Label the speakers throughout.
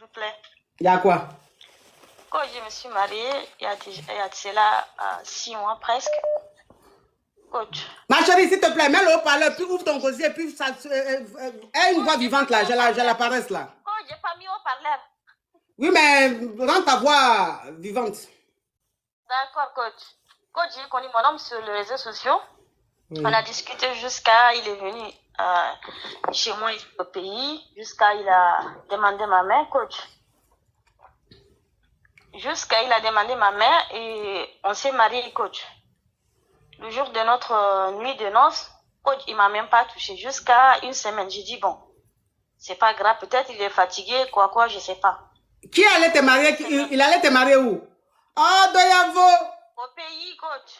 Speaker 1: vous plaît.
Speaker 2: Il y a quoi?
Speaker 1: Quand je me suis mariée, il y a de cela 6 mois presque. Coach.
Speaker 2: Ma chérie, s'il te plaît, mets le haut-parleur, puis ouvre ton gosier, puis ça. Aie une voix vivante là, j'ai la paresse là.
Speaker 1: Oh, j'ai pas mis haut-parleur.
Speaker 2: Oui, mais rends ta voix vivante.
Speaker 1: D'accord, coach. Coach, j'ai connu mon homme sur les réseaux sociaux.
Speaker 2: Oui.
Speaker 1: On a discuté jusqu'à il est venu chez moi au pays, jusqu'à il a demandé ma main, coach. Jusqu'à il a demandé ma main et on s'est mariés, coach. Le jour de notre nuit de noces, coach, il m'a même pas touché. Jusqu'à une semaine, j'ai dit bon, c'est pas grave, peut-être il est fatigué, quoi, je sais pas.
Speaker 2: Qui allait te marier? Il allait te marier où? Oh, Doyavo!
Speaker 1: Au pays, coach.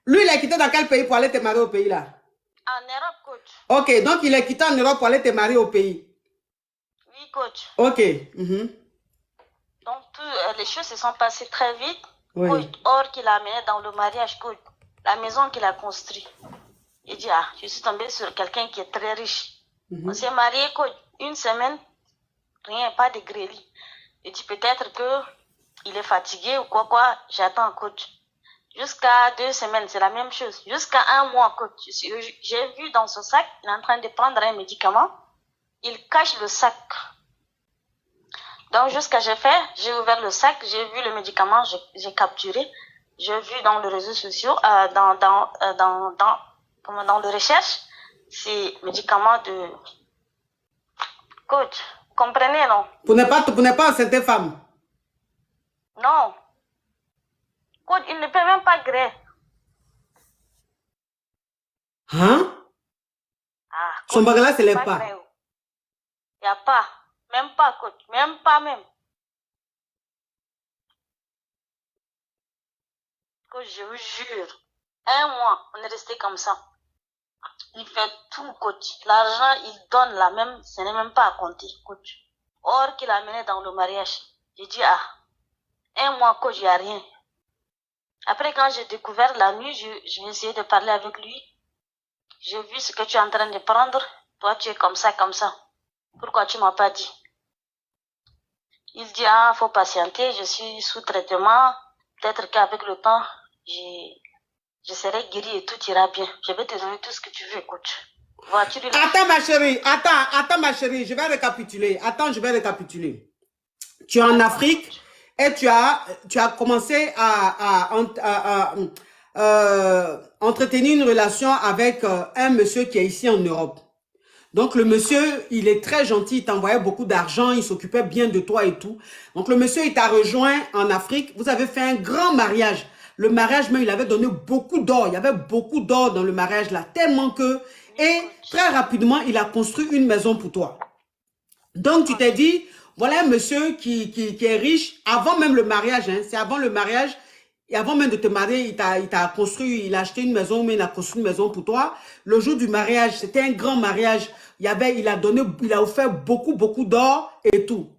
Speaker 2: Lui, il est quitté dans quel pays pour aller te marier au pays là?
Speaker 1: En Europe, coach.
Speaker 2: Ok, donc il est quitté en Europe pour aller te marier au pays.
Speaker 1: Oui, coach.
Speaker 2: Ok.
Speaker 1: Donc, les choses se sont passées très vite.
Speaker 2: Oui.
Speaker 1: Coach, or qu'il a amené dans le mariage, coach, la maison qu'il a construite. Il dit, ah, je suis tombée sur quelqu'un qui est très riche. On s'est mariés, coach, une semaine, rien, pas de grélie. Il dit, peut-être que il est fatigué ou quoi, j'attends, coach. Jusqu'à 2 semaines, c'est la même chose. Jusqu'à 1 mois, coach. J'ai vu dans son sac, il est en train de prendre un médicament. Il cache le sac. Donc, j'ai ouvert le sac, j'ai vu le médicament, j'ai capturé. J'ai vu dans les réseaux sociaux, dans les recherches, c'est médicament de coach. Comprenez, non?
Speaker 2: Pour ne pas cette femme.
Speaker 1: Non. Coach, il ne peut même pas gré.
Speaker 2: Hein?
Speaker 1: Ah,
Speaker 2: Son bagage là, se lève pas.
Speaker 1: Il n'y a pas. Même pas, coach. Même pas, même. Coach, je vous jure. 1 mois, on est resté comme ça. Il fait tout, coach. L'argent, il donne là même, ce n'est même pas à compter, coach. Or qu'il a mené dans le mariage. J'ai dit, 1 mois, coach, il n'y a rien. Après, quand j'ai découvert la nuit, j'ai essayé de parler avec lui. J'ai vu ce que tu es en train de prendre. Toi, tu es comme ça, comme ça. Pourquoi tu ne m'as pas dit? Il dit, faut patienter, je suis sous traitement. Peut-être qu'avec le temps, je serai guéri et tout ira bien. Je vais te donner tout ce que tu veux, coach. Vois-tu,
Speaker 2: Attends, ma chérie. Attends, ma chérie. Je vais récapituler. Attends, je vais récapituler. Tu es en Afrique et tu as commencé à entretenir une relation avec un monsieur qui est ici en Europe. Donc, le monsieur, il est très gentil, il t'envoyait beaucoup d'argent, il s'occupait bien de toi et tout. Donc, le monsieur, il t'a rejoint en Afrique. Vous avez fait un grand mariage. Le mariage, même, il avait donné beaucoup d'or. Il y avait beaucoup d'or dans le mariage, là, tellement que... Et très rapidement, il a construit une maison pour toi. Donc, tu t'es dit, voilà un monsieur qui est riche, avant même le mariage, hein, c'est avant le mariage, et avant même de te marier, il t'a construit, il a acheté une maison, mais il a construit une maison pour toi. Le jour du mariage, c'était un grand mariage. Il a offert beaucoup d'or et tout.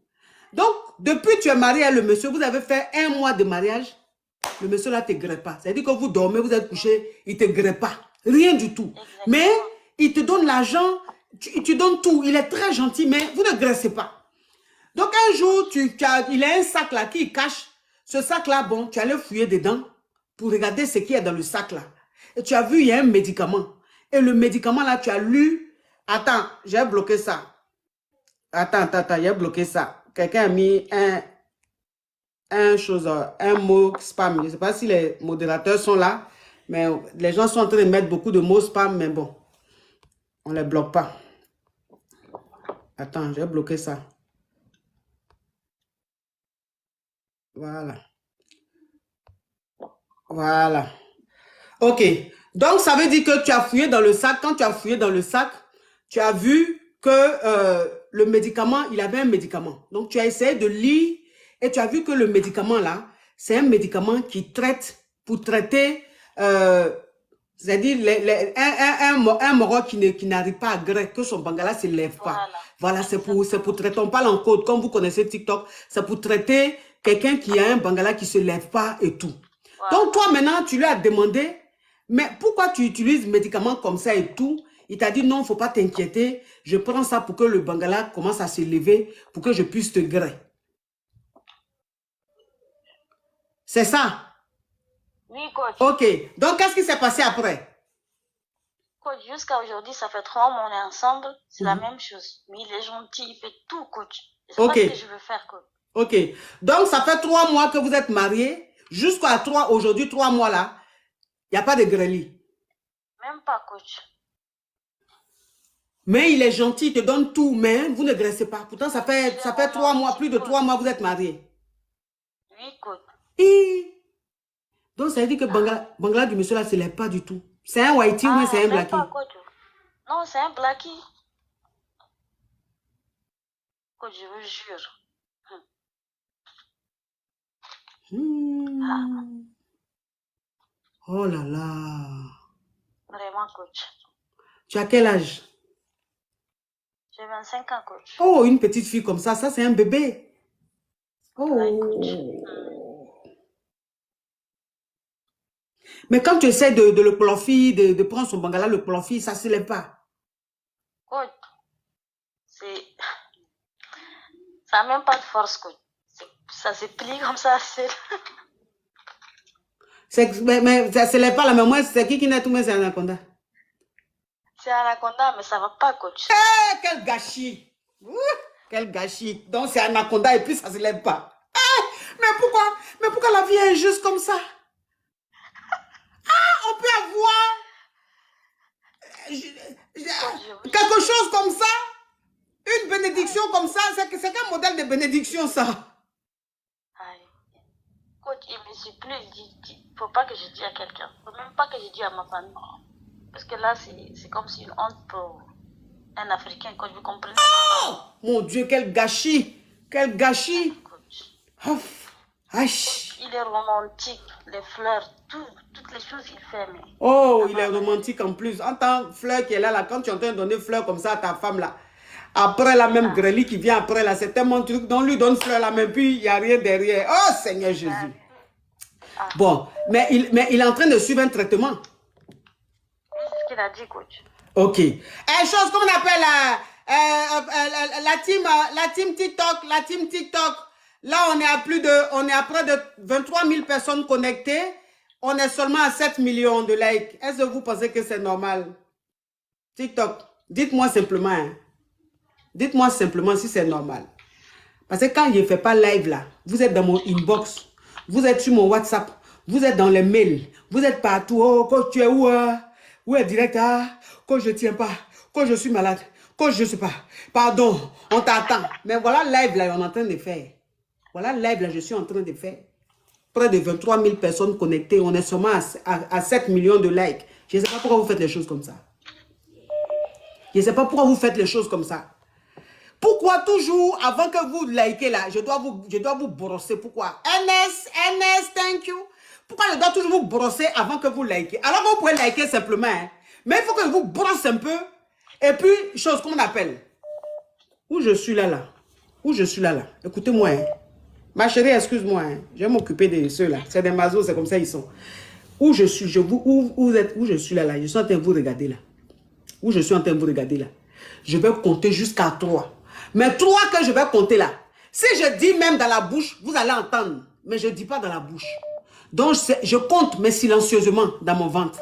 Speaker 2: Donc, depuis que tu es marié à le monsieur, vous avez fait 1 mois de mariage. Le monsieur là ne te grée pas. C'est-à-dire que vous dormez, vous êtes couché, il ne te grée pas. Rien du tout. Exactement. Mais il te donne l'argent, tu donnes tout. Il est très gentil, mais vous ne graissez pas. Donc, un jour, il a un sac là qui cache. Ce sac-là, bon, tu allais fouiller dedans pour regarder ce qu'il y a dans le sac-là. Et tu as vu, il y a un médicament. Et le médicament, là, tu as lu. Attends, j'ai bloqué ça. Attends, j'ai bloqué ça. Quelqu'un a mis un mot spam. Je ne sais pas si les modérateurs sont là, mais les gens sont en train de mettre beaucoup de mots spam, mais bon, on ne les bloque pas. Attends, j'ai bloqué ça. Voilà. Voilà. Ok. Donc, ça veut dire que tu as fouillé dans le sac. Quand tu as fouillé dans le sac, tu as vu que le médicament, il avait un médicament. Donc, tu as essayé de lire et tu as vu que le médicament là, c'est un médicament qui traite, pour traiter, c'est-à-dire un moro qui n'arrive pas à gré, que son bangala ne se lève pas. Voilà, c'est pour traiter, on parle en code, comme vous connaissez TikTok, c'est pour traiter quelqu'un qui a un bangala qui ne se lève pas et tout. Voilà. Donc, toi, maintenant, tu lui as demandé, mais pourquoi tu utilises médicaments comme ça et tout? Il t'a dit, non, il ne faut pas t'inquiéter. Je prends ça pour que le bangala commence à se lever, pour que je puisse te gré. C'est ça?
Speaker 1: Oui, coach.
Speaker 2: Ok. Donc, qu'est-ce qui s'est passé après?
Speaker 1: Coach, jusqu'à aujourd'hui, ça fait 3 mois, on est ensemble. C'est la même chose. Mais il est gentil, il fait tout, coach. C'est pas ce que je veux faire, coach.
Speaker 2: Ok. Donc, ça fait 3 mois que vous êtes mariés. Jusqu'à aujourd'hui, 3 mois là, il n'y a pas de grêlis.
Speaker 1: Même pas, coach.
Speaker 2: Mais il est gentil, il te donne tout, mais vous ne graissez pas. Pourtant, ça fait 3 mois, plus de 3 mois, vous êtes mariés.
Speaker 1: Oui, coach.
Speaker 2: Et... Donc, ça veut dire que Bangla du monsieur là, ce n'est pas du tout. C'est un whitey ou c'est un blackie?
Speaker 1: Non, c'est un blackie. Coach, je vous jure.
Speaker 2: Oh là là.
Speaker 1: Vraiment, coach.
Speaker 2: Tu as quel âge?
Speaker 1: J'ai 25 ans, coach.
Speaker 2: Oh, une petite fille comme ça c'est un bébé. Oh. Mais quand tu essaies de le plofi, de prendre son bangala, le plofi, ça ne se lève pas.
Speaker 1: Coach, ça n'a même pas de force, coach. Ça se plie comme ça.
Speaker 2: Mais ça ne se lève pas là, mais moi, c'est qui n'a tout, mais c'est Anaconda.
Speaker 1: C'est Anaconda, mais ça ne va pas, coach.
Speaker 2: Hey, quel gâchis! Quel gâchis! Donc c'est Anaconda et puis ça ne se lève pas. Mais pourquoi la vie est injuste comme ça? On peut avoir quelque chose comme ça, une bénédiction comme ça, c'est quel modèle de bénédiction ça?
Speaker 1: Coach, il me supplie, il ne faut pas que je dise à quelqu'un, il ne faut même pas que je dise à ma famille. Parce que là, c'est comme si une honte pour un Africain, coach, vous comprenez?
Speaker 2: Oh! Mon Dieu, quel gâchis! Quel gâchis! Oh.
Speaker 1: Il est romantique, les fleurs, toutes les choses qu'il fait. Mais...
Speaker 2: Oh, il est romantique en plus. En tant que fleur qui est là, quand tu es en train de donner fleur comme ça à ta femme là, après la même grêlie qui vient après là, c'est tellement truc, donc lui donne fleur là, mais puis il n'y a rien derrière. Oh Seigneur Jésus. Bon, mais il est en train de suivre un traitement.
Speaker 1: C'est ce qu'il a dit, coach.
Speaker 2: Ok. Chose qu'on appelle la team TikTok. Là, on est à près de 23 000 personnes connectées. On est seulement à 7 millions de likes. Est-ce que vous pensez que c'est normal? TikTok, dites-moi simplement. Hein. Dites-moi simplement si c'est normal. Parce que quand je ne fais pas live là, vous êtes dans mon inbox, vous êtes sur mon WhatsApp, vous êtes dans les mails, vous êtes partout. Oh, coach, tu es où? Où est direct? Coach, je ne tiens pas. Coach, je suis malade. Coach, je ne sais pas. Pardon, on t'attend. Mais voilà live là, on est en train de faire. Voilà live là, je suis en train de faire. Près de 23 000 personnes connectées. On est seulement à 7 millions de likes. Je ne sais pas pourquoi vous faites les choses comme ça. Je ne sais pas pourquoi vous faites les choses comme ça. Pourquoi toujours, avant que vous likez là, je dois vous brosser? Pourquoi? NS, thank you. Pourquoi je dois toujours vous brosser avant que vous likez? Alors vous pouvez liker simplement. Hein. Mais il faut que je vous brosse un peu. Et puis, chose qu'on appelle. Où je suis là. Où je suis là. Écoutez-moi. Hein. Ma chérie, excuse-moi. Hein. Je vais m'occuper de ceux-là. C'est des mazos, c'est comme ça ils sont. Où je suis, où je suis là. Je suis en train de vous regarder là. Où je suis en train de vous regarder là. Je vais compter jusqu'à 3. Mais 3 que je vais compter là. Si je dis même dans la bouche, vous allez entendre. Mais je ne dis pas dans la bouche. Donc, je compte, mais silencieusement dans mon ventre.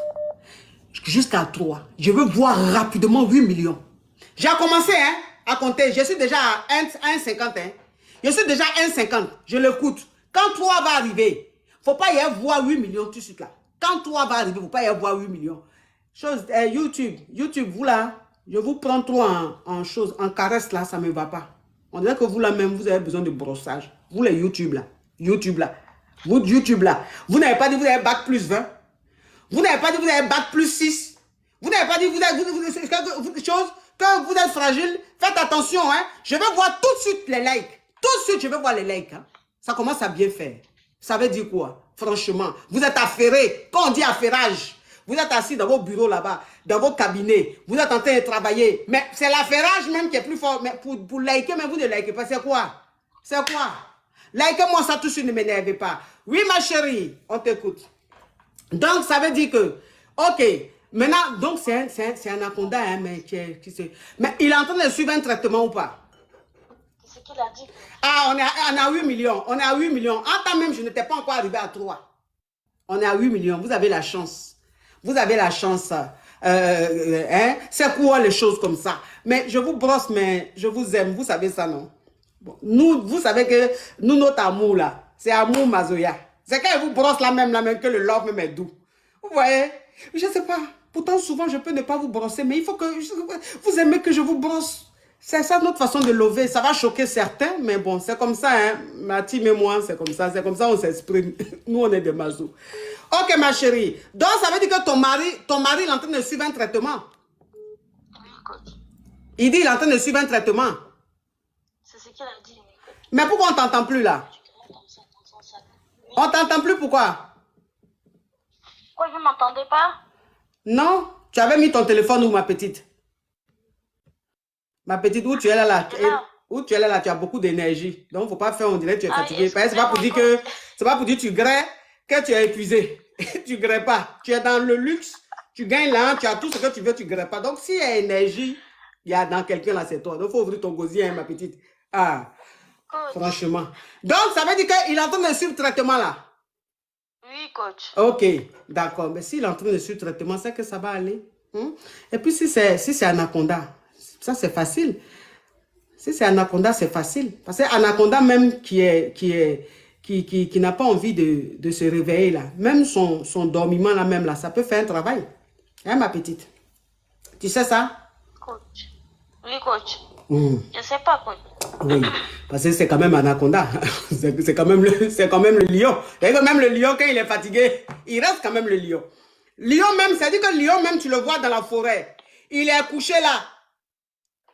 Speaker 2: Jusqu'à 3. Je veux voir rapidement 8 millions. J'ai commencé hein, à compter. Je suis déjà à 1,50. Hein. Je suis déjà à 1,50. Je l'écoute. Quand 3 va arriver, il ne faut pas y avoir 8 millions tout de suite là. Quand 3 va arriver, il ne faut pas y avoir 8 millions. Chose, YouTube, vous là, je vous prends trop en caresse là, ça ne me va pas. On dirait que vous là même, vous avez besoin de brossage. Vous les YouTube là, vous n'avez pas dit vous avez bac plus 20. Vous n'avez pas dit vous avez bac plus 6. Vous n'avez pas dit vous êtes fragile. Faites attention, hein. Je vais voir tout de suite les likes. Tout de suite, je vais voir les likes. Hein. Ça commence à bien faire. Ça veut dire quoi? Franchement, vous êtes affairé. Quand on dit affairage, vous êtes assis dans vos bureaux là-bas, dans vos cabinets. Vous êtes en train de travailler. Mais c'est l'affairage même qui est plus fort. Mais pour liker, mais vous ne likez pas. C'est quoi? C'est quoi? Likez-moi ça tout de suite, ne m'énervez pas. Oui, ma chérie, on t'écoute. Donc, ça veut dire que, ok, maintenant, donc c'est un anaconda, hein, mais il est en train de suivre un traitement ou pas?
Speaker 1: ce qu'il a dit.
Speaker 2: Ah, on est à 8 millions. On est à 8 millions. En temps même, je n'étais pas encore arrivé à 3. On est à 8 millions. Vous avez la chance. Vous avez la chance. Hein? C'est quoi les choses comme ça? Mais je vous brosse, mais je vous aime. Vous savez ça, non? Bon, nous, vous savez que nous, notre amour, là, c'est amour mazoya. C'est quand je vous brosse la même que le love même est doux. Vous voyez? Je ne sais pas. Pourtant, souvent, je peux ne pas vous brosser, mais il faut que... Vous aimez que je vous brosse. C'est ça notre façon de lever. Ça va choquer certains, mais bon, c'est comme ça, hein. Ma team et moi, c'est comme ça on s'exprime. Nous, on est des mazos. Ok, ma chérie. Donc, ça veut dire que ton mari, il est en train de suivre un traitement.
Speaker 1: Oui, coach.
Speaker 2: Il dit qu'il est en train de suivre un traitement.
Speaker 1: C'est ce qu'il a dit, oui, coach.
Speaker 2: Mais pourquoi on ne t'entend plus là? On ne t'entend plus, pourquoi?
Speaker 1: Pourquoi vous ne m'entendez pas?
Speaker 2: Non, tu avais mis ton téléphone où, ma petite? Ma petite, où tu es là, où tu es là, tu as beaucoup d'énergie. Donc, il ne faut pas faire, on dirait que tu es fatigué. Ce n'est pas pour dire que, c'est pas pour dire que tu grès, que tu es épuisé. Tu ne grès pas. Tu es dans le luxe, tu gagnes là, tu as tout ce que tu veux, tu ne grès pas. Donc, s'il y a énergie, il y a dans quelqu'un là, c'est toi. Donc, il faut ouvrir ton gosier, hein, ma petite. Ah, coach. Franchement. Donc, ça veut dire qu'il est en train de suivre le traitement là.
Speaker 1: Oui, coach.
Speaker 2: Ok, d'accord. Mais s'il est en train de suivre le traitement, c'est que ça va aller. Et puis, si c'est Anaconda, ça, c'est facile. Si c'est Anaconda, c'est facile. Parce que Anaconda, même qui n'a pas envie de se réveiller, là, même son dormiment, là, même, là, ça peut faire un travail. Hein, ma petite? Tu sais ça?
Speaker 1: Coach. Oui, coach. Je ne sais pas, coach.
Speaker 2: Oui, parce que c'est quand même Anaconda. C'est quand même le lion. D'ailleurs, même le lion, quand il est fatigué, il reste quand même le lion. Lion même, c'est-à-dire que le lion même, tu le vois dans la forêt. Il est couché là.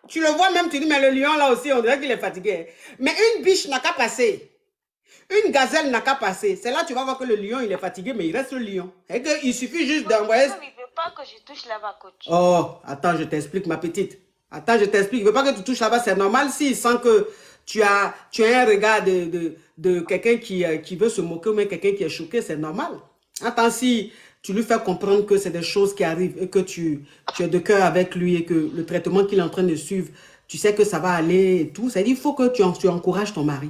Speaker 2: Tu le vois même, tu dis, mais le lion là aussi, on dirait qu'il est fatigué. Mais une biche n'a qu'à passer. Une gazelle n'a qu'à passer. C'est là tu vas voir que le lion, il est fatigué, mais il reste le lion. Et qu'il suffit juste d'envoyer...
Speaker 1: Il ne veut pas que je touche là-bas, coach.
Speaker 2: Oh, attends, je t'explique, ma petite. Attends, je t'explique. Il ne veut pas que tu touches là-bas. C'est normal s'il sent que tu as un regard de quelqu'un qui veut se moquer, mais quelqu'un qui est choqué, c'est normal. Attends, si tu lui fais comprendre que c'est des choses qui arrivent et que tu es de cœur avec lui et que le traitement qu'il est en train de suivre, tu sais que ça va aller et tout. C'est-à-dire qu'il faut que tu encourages ton mari.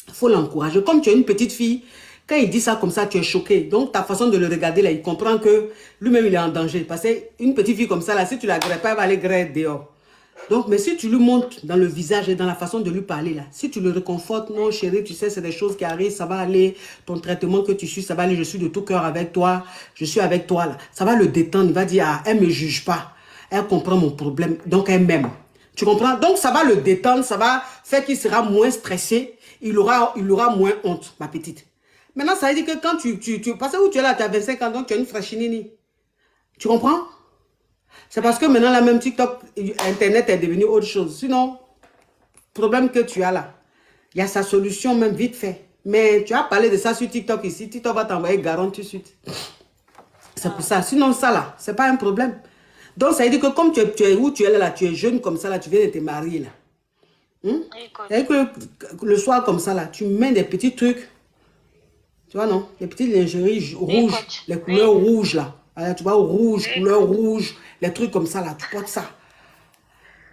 Speaker 2: Il faut l'encourager. Comme tu es une petite fille, quand il dit ça comme ça, tu es choqué. Donc, ta façon de le regarder, là, il comprend que lui-même, il est en danger. Parce qu'une petite fille comme ça, là, si tu la grèves pas, elle va aller grève dehors. Donc, mais si tu lui montres dans le visage et dans la façon de lui parler, là, si tu le réconfortes, non, chérie, tu sais, c'est des choses qui arrivent, ça va aller, ton traitement que tu suis, ça va aller, je suis de tout cœur avec toi, je suis avec toi, là. Ça va le détendre, il va dire, ah, elle ne me juge pas, elle comprend mon problème, donc elle m'aime. Tu comprends? Donc, ça va le détendre, ça va faire qu'il sera moins stressé, il aura moins honte, ma petite. Maintenant, ça veut dire que quand tu parce que où tu es là, tu as 25 ans, donc tu as une frachinini. Tu comprends? C'est parce que maintenant, la même TikTok, Internet est devenu autre chose. Sinon, problème que tu as là, il y a sa solution même vite fait. Mais tu as parlé de ça sur TikTok ici, TikTok va t'envoyer garant tout de suite. C'est pour ça. Sinon, ça là, c'est pas un problème. Donc, ça veut dire que comme tu es où tu es là, tu es jeune comme ça, là, tu viens de te marier là. Et que le soir comme ça là, tu mets des petits trucs. Tu vois, non? Les petites lingeries rouges, les couleurs rouges, là. Alors, tu vois, rouge, couleur rouge, les trucs comme ça, là. Tu portes ça.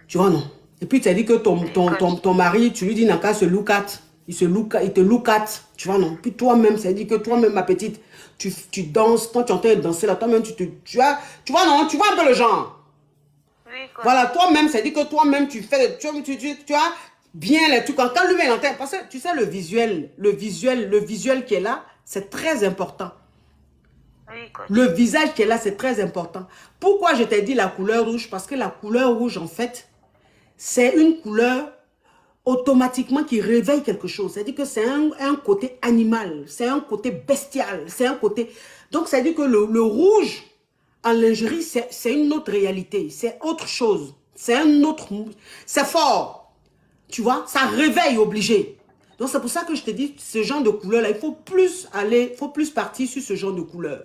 Speaker 2: Tu vois, non? Et puis, tu as dit que ton mari, tu lui dis, n'a qu'à se look at. Il te look at. Tu vois, non? Puis toi-même, ça dit que toi-même, ma petite, tu danses. Quand tu entends danser, là, toi-même, tu vois, non? Tu vois un peu le genre. Oui, voilà, toi-même, ça dit que toi-même, tu fais, tu as bien les trucs. Quand lui-même entend, parce que tu sais, le visuel qui est là, c'est très important. Oui, le visage qui est là, c'est très important. Pourquoi je t'ai dit la couleur rouge? Parce que la couleur rouge, en fait, c'est une couleur automatiquement qui réveille quelque chose. C'est-à-dire que c'est un côté animal, c'est un côté bestial, c'est un côté... Donc, ça veut dire que le rouge en lingerie, c'est une autre réalité, c'est autre chose. C'est un autre... C'est fort. Tu vois, ça réveille obligé. Donc, c'est pour ça que je te dis, ce genre de couleur-là, il faut plus partir sur ce genre de couleur.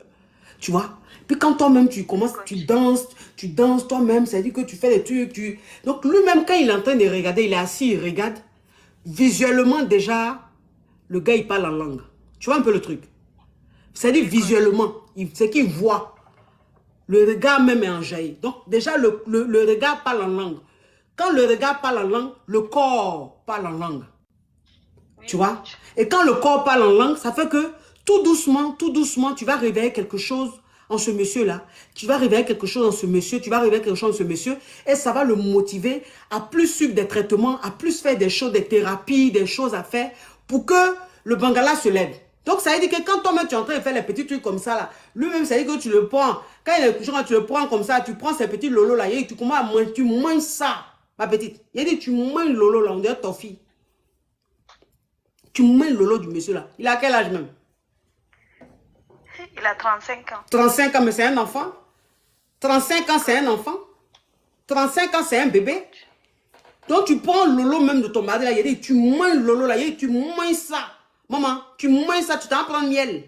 Speaker 2: Tu vois? Puis quand toi-même, tu commences, tu danses toi-même, ça veut dire que tu fais des trucs. Donc, lui-même, quand il est en train de regarder, il est assis, il regarde. Visuellement, déjà, le gars, il parle en langue. Tu vois un peu le truc? C'est-à-dire, visuellement, c'est qu'il voit. Le regard même est enjaillé. Donc, déjà, le regard parle en langue. Quand le regard parle en langue, le corps parle en langue.
Speaker 1: Oui,
Speaker 2: Tu vois?
Speaker 1: coach.
Speaker 2: Et quand le corps parle en langue, ça fait que tout doucement, tu vas réveiller quelque chose en ce monsieur-là. Tu vas réveiller quelque chose en ce monsieur, tu vas réveiller quelque chose en ce monsieur, et ça va le motiver à plus suivre des traitements, à plus faire des choses, des thérapies, des choses à faire pour que le Bangala se lève. Donc, ça veut dire que quand toi-même, tu es en train de faire les petits trucs comme ça, là, lui-même, ça veut dire que tu le prends. Quand il est couché, tu le prends comme ça, tu prends ces petits lolos là, et tu commences à manger, tu manges ça, ma petite. Il dit, tu manges le lolo là, on dirait ta fille. Tu manges le lolo du monsieur là. Il a quel âge même?
Speaker 1: Il a 35 ans.
Speaker 2: 35 ans, mais c'est un enfant. 35 ans, c'est un enfant. 35 ans, c'est un bébé. Donc, tu prends le lolo même de ton mari là, il dit, tu manges le lolo là, il dit, tu manges ça. Maman, tu manges ça, tu t'en prends miel.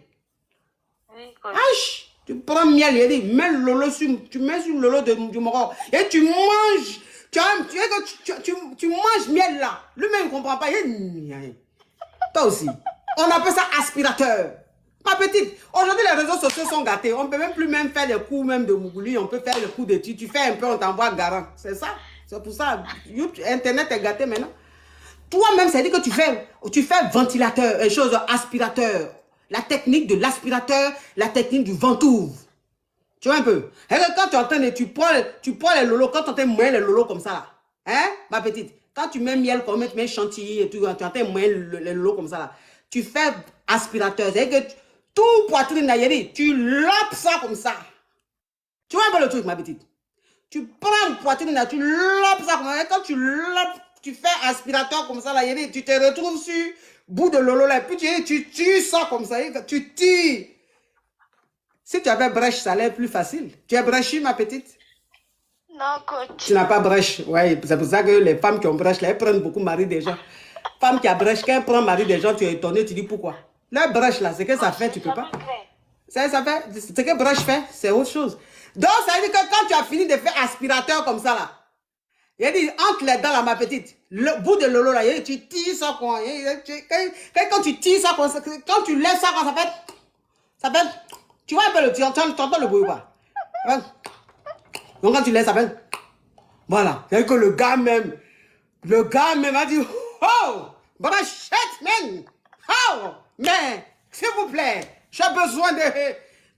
Speaker 1: Oui, coach.
Speaker 2: Aïe, tu prends miel, il dit, mets le lolo sur, tu mets sur le lolo du moro. Et tu manges, tu manges miel là. Lui-même ne comprend pas. Toi aussi. On appelle ça aspirateur. Ma petite, aujourd'hui les réseaux sociaux sont gâtés. On ne peut même plus même faire les coups même de Mougouli, on peut faire les coups de tu fais un peu, on t'envoie garant. C'est ça. C'est pour ça. Internet est gâté maintenant. Toi-même, ça dit que tu fais ventilateur, chose aspirateur. La technique de l'aspirateur, la technique du ventouse. Tu vois un peu? Et quand tu entends, tu prends les lolos, quand tu entends moyen les lolos comme ça là. Hein, ma petite? Quand tu mets miel, comme tu mets chantilly et tout, tu entends moyen les lolos comme ça là. Tu fais aspirateur. C'est-à-dire que tout poitrine là, tu lapes ça comme ça. Tu vois un peu le truc, ma petite? Tu prends une poitrine là, tu lapes ça comme ça. Et quand tu lapes, tu fais aspirateur comme ça là, tu te retrouves sur bout de lolo là. Et puis tu tires ça comme ça. Tu tires. Si tu avais brèche, ça allait être plus facile. Tu es brèche, ma petite?
Speaker 1: Non, coach.
Speaker 2: Tu n'as pas brèche. Oui, c'est pour ça que les femmes qui ont brèche, là, elles prennent beaucoup mari des gens. Femme qui a brèche, quand elle prend mari des gens, tu es étonné, tu dis pourquoi. La brèche, là, c'est que ça fait, tu peux pas. Ça fait, ce que brèche fait, c'est autre chose. Donc, ça veut dire que quand tu as fini de faire aspirateur comme ça, là, il dit, entre les dents, là, ma petite, le bout de lolo, là, tu tires ça, quoi. Quand tu tires ça, quand tu lèves ça, quoi, ça fait, tu vois un peu tu entends le bruit ou pas? Donc, quand tu lèves, ça fait, voilà. C'est que le gars même a dit, oh, brachette, man. Oh, mais, s'il vous plaît, j'ai besoin de...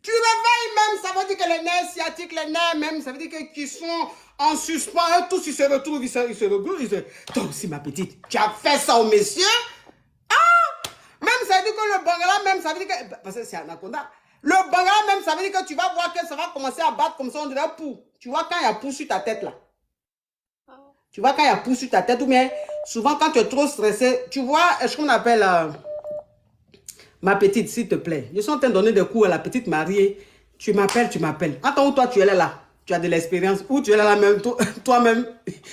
Speaker 2: Tu réveilles même, ça veut dire que les nerfs sciatiques, les nerfs même, ça veut dire qu'ils sont en suspens, et tous ils se retrouvent, ils se regroupent. Toi aussi, ma petite, tu as fait ça au monsieur? Ah! Même, ça veut dire que le Bangala même, ça veut dire que... Parce que c'est Anaconda. Le Bangala même, ça veut dire que tu vas voir que ça va commencer à battre comme ça, on dirait pou. Tu vois quand il y a pou sur ta tête là. Tu vois quand il y a pou sur ta tête, ou bien souvent quand tu es trop stressé, tu vois, ce qu'on appelle... ma petite, s'il te plaît, je suis en train de donner des cours à la petite mariée. Tu m'appelles, tu m'appelles. Attends, où toi tu es là, tu as de l'expérience. Ou tu es là même, toi-même,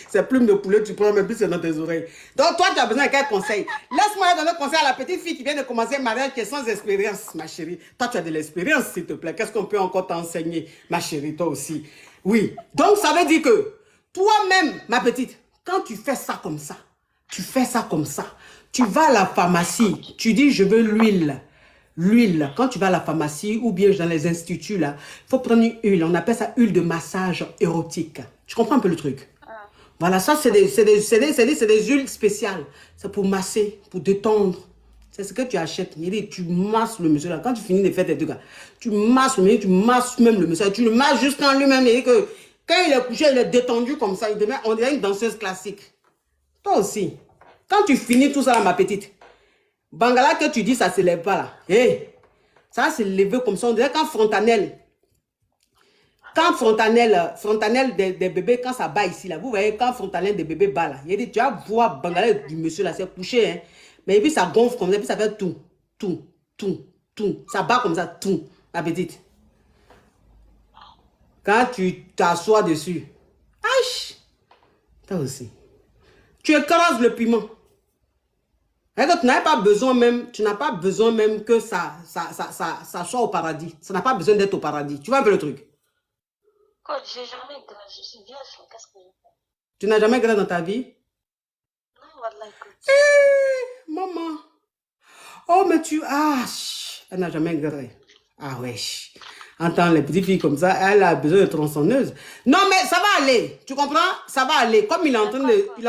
Speaker 2: c'est plume de poulet, tu prends même plus dans tes oreilles. Donc toi, tu as besoin de quel conseil? Laisse-moi donner conseil à la petite fille qui vient de commencer un mariage qui est sans expérience, ma chérie. Toi, tu as de l'expérience, s'il te plaît. Qu'est-ce qu'on peut encore t'enseigner, ma chérie, toi aussi? Oui. Donc, ça veut dire que toi-même, ma petite, quand tu fais ça comme ça, tu fais ça comme ça, tu vas à la pharmacie, tu dis je veux l'huile. L'huile, quand tu vas à la pharmacie ou bien dans les instituts, là, il faut prendre une huile. On appelle ça huile de massage érotique. Tu comprends un peu le truc? Voilà, ça, c'est des huiles spéciales. C'est pour masser, pour détendre. C'est ce que tu achètes. Tu masses le monsieur là. Quand tu finis de faire tes trucs là, tu masses le monsieur, tu masses même le monsieur. Tu le masses jusqu'en lui-même. Que quand il est couché, il est détendu comme ça. Il devient, on dirait une danseuse classique. Toi aussi. Quand tu finis tout ça là, ma petite, Bangala que tu dis, ça ne se lève pas là. Hey, ça se lever comme ça. On dirait quand frontanelle des bébés, quand ça bat ici là, vous voyez, quand frontanelle des bébés bat là, il dit, tu vas voir Bangala du monsieur là, c'est couché, hein. Mais puis ça gonfle comme ça, puis ça fait tout. Ça bat comme ça, tout, ma petite. Quand tu t'assois dessus, aïe, toi aussi. Tu écrases le piment. Tu n'as pas besoin même, que ça soit au paradis. Ça n'a pas besoin d'être au paradis. Tu vois un peu le truc?
Speaker 1: Coach, j'ai jamais grave, je suis vierge, qu'est-ce que je fais?
Speaker 2: Tu n'as jamais grave dans ta vie?
Speaker 1: Non, voilà, coach.
Speaker 2: Maman. Oh, mais tu... Ah, elle n'a jamais grave. Ah ouais. Entends, les petites filles comme ça, elle a besoin de tronçonneuse. Non, mais ça va aller. Tu comprends? Ça va aller. Comme il est en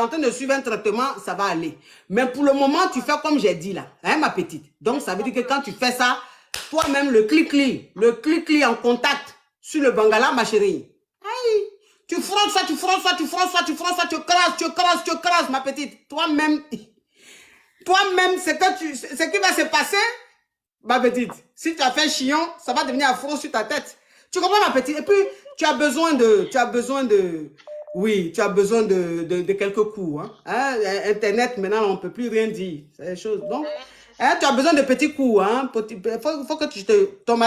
Speaker 2: train de suivre un traitement, ça va aller. Mais pour le moment, tu fais comme j'ai dit là. Hein, ma petite? Donc, ça veut dire que quand tu fais ça, toi-même, le clic-clic en contact sur le bangala, ma chérie. Aïe. Tu frottes ça, tu frottes ça, tu frottes ça, tu frottes ça, tu crasses, ma petite. Toi-même, ce qui va se passer, ma petite, si tu as fait chignon, ça va devenir affreux sur ta tête. Tu comprends, ma petite? Et puis, tu as besoin de quelques coups. Hein? Internet, maintenant, on ne peut plus rien dire. C'est des choses. Donc, hein, tu as besoin de petits coups. Hein? Faut que ton mari